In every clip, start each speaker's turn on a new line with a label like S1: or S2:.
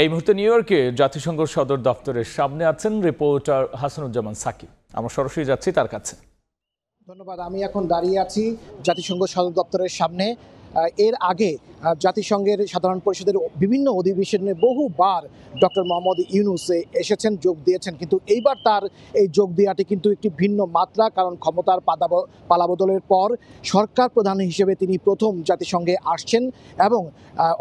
S1: এই মুহূর্তে নিউ ইয়র্কে জাতিসংঘ সদর দপ্তরের সামনে আছেন রিপোর্টার হাসানুজ্জামান সাকিব। আমরা সরাসরি যাচ্ছি তার কাছে।
S2: ধন্যবাদ। আমি এখন দাঁড়িয়ে আছি জাতিসংঘ সদর দপ্তরের সামনে। এর আগে জাতিসংঘের সাধারণ পরিষদের বিভিন্ন অধিবেশনে বহুবার ডক্টর মোহাম্মদ ইউনূস এসেছেন, যোগ দিয়েছেন, কিন্তু এইবার তার এই যোগ দেওয়াটি কিন্তু একটি ভিন্ন মাত্রা। কারণ ক্ষমতার পালাবদলের পর সরকার প্রধান হিসেবে তিনি প্রথম জাতিসংঘে আসছেন এবং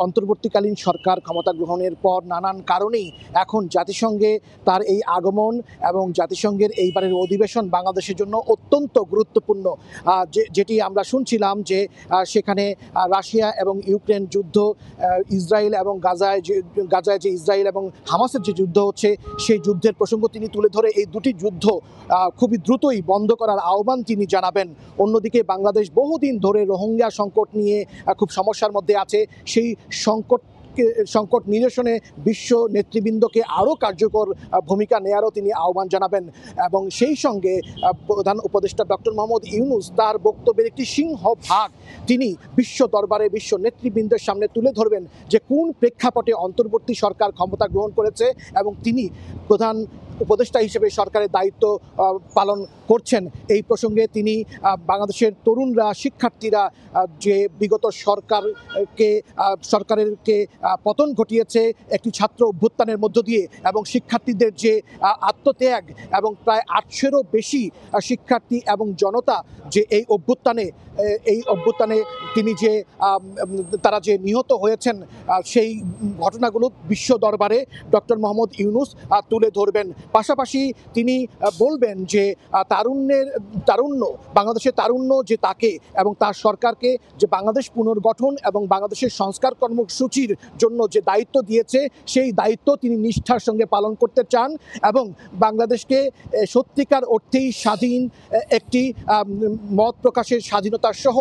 S2: অন্তর্বর্তীকালীন সরকার ক্ষমতা গ্রহণের পর নানান কারণেই এখন জাতিসংঘে তার এই আগমন এবং জাতিসংঘের এইবারের অধিবেশন বাংলাদেশের জন্য অত্যন্ত গুরুত্বপূর্ণ। যেটি আমরা শুনছিলাম যে সেখানে রাশিয়া এবং ইউক্রেন যুদ্ধ, ইসরায়েল এবং গাজায় যে ইসরায়েল এবং হামাসের যে যুদ্ধ হচ্ছে সেই যুদ্ধের প্রসঙ্গ তিনি তুলে ধরে এই দুটি যুদ্ধ খুবই দ্রুতই বন্ধ করার আহ্বান তিনি জানাবেন। অন্যদিকে বাংলাদেশ বহুদিন ধরে রোহিঙ্গা সংকট নিয়ে খুব সমস্যার মধ্যে আছে। সেই সংকট নিরসনে বিশ্ব নেতৃবৃন্দকে আরও কার্যকর ভূমিকা নেয়ারও তিনি আহ্বান জানাবেন। এবং সেই সঙ্গে প্রধান উপদেষ্টা ডক্টর মোহাম্মদ ইউনূস তার বক্তব্যের একটি সিংহভাগ তিনি বিশ্ব দরবারে বিশ্ব নেতৃবৃন্দের সামনে তুলে ধরবেন যে কোন প্রেক্ষাপটে অন্তর্বর্তী সরকার ক্ষমতা গ্রহণ করেছে এবং তিনি প্রধান উপদেষ্টা হিসেবে সরকারের দায়িত্ব পালন করছেন। এই প্রসঙ্গে তিনি বাংলাদেশের তরুণরা, শিক্ষার্থীরা যে বিগত সরকারের পতন ঘটিয়েছে একটি ছাত্র অভ্যুত্থানের মধ্য দিয়ে এবং শিক্ষার্থীদের যে আত্মত্যাগ এবং প্রায় 800-এরও বেশি শিক্ষার্থী এবং জনতা যে এই অভ্যুত্থানে তিনি যে তারা যে নিহত হয়েছেন সেই ঘটনাগুলো বিশ্ব দরবারে ডক্টর মোহাম্মদ ইউনূস তুলে ধরবেন। পাশাপাশি তিনি বলবেন যে বাংলাদেশের তারুণ্য যে তাকে এবং তার সরকারকে যে বাংলাদেশ পুনর্গঠন এবং বাংলাদেশের সংস্কার কর্মসূচির জন্য যে দায়িত্ব দিয়েছে সেই দায়িত্ব তিনি নিষ্ঠার সঙ্গে পালন করতে চান এবং বাংলাদেশকে সত্যিকার অর্থেই স্বাধীন একটি মত প্রকাশের স্বাধীনতা সহ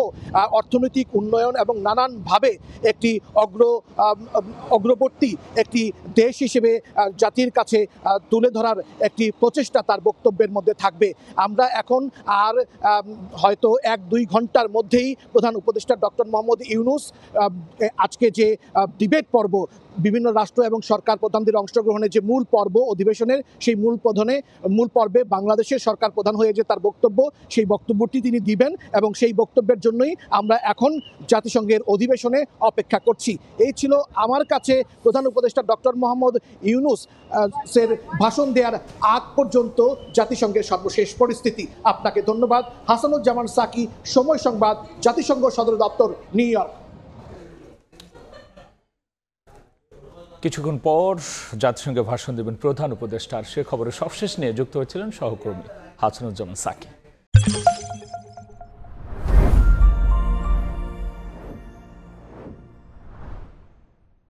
S2: অর্থনৈতিক উন্নয়ন এবং নানানভাবে একটি অগ্রবর্তী একটি দেশ হিসেবে জাতির কাছে তুলে ধরার একটি প্রচেষ্টা তার বক্তব্যের মধ্যে থাকবে। আমরা এখন আর হয়তো 1-2 ঘন্টার মধ্যেই প্রধান উপদেষ্টা ডক্টর মোহাম্মদ ইউনূস আজকে যে ডিবেট পর্ব, বিভিন্ন রাষ্ট্র এবং সরকার প্রধানদের অংশগ্রহণের যে মূল পর্ব অধিবেশনের, সেই মূল পর্বে বাংলাদেশের সরকার প্রধান হয়ে যে তার বক্তব্য, সেই বক্তব্যটি তিনি দিবেন এবং সেই বক্তব্যের জন্যই আমরা এখন জাতিসংঘের অধিবেশনে অপেক্ষা করছি। এই ছিল আমার কাছে প্রধান উপদেষ্টা ডক্টর মোহাম্মদ ইউনূসের ভাষণ দেওয়ার আগ পর্যন্ত জাতিসংঘের সর্বশেষ পরিস্থিতি। আপনাকে ধন্যবাদ। হাসানুজ্জামান সাকি, সময় সংবাদ, জাতিসংঘ সদর দপ্তর, নিউ ইয়র্ক।
S1: কিছুক্ষণ পর জাতিসংঘে ভাষণ দেবেন প্রধান উপদেষ্টা। আর সে খবরের সবশেষ নিয়ে যুক্ত হয়েছিলেন সহকর্মী হাসানুজ্জামান সাকি।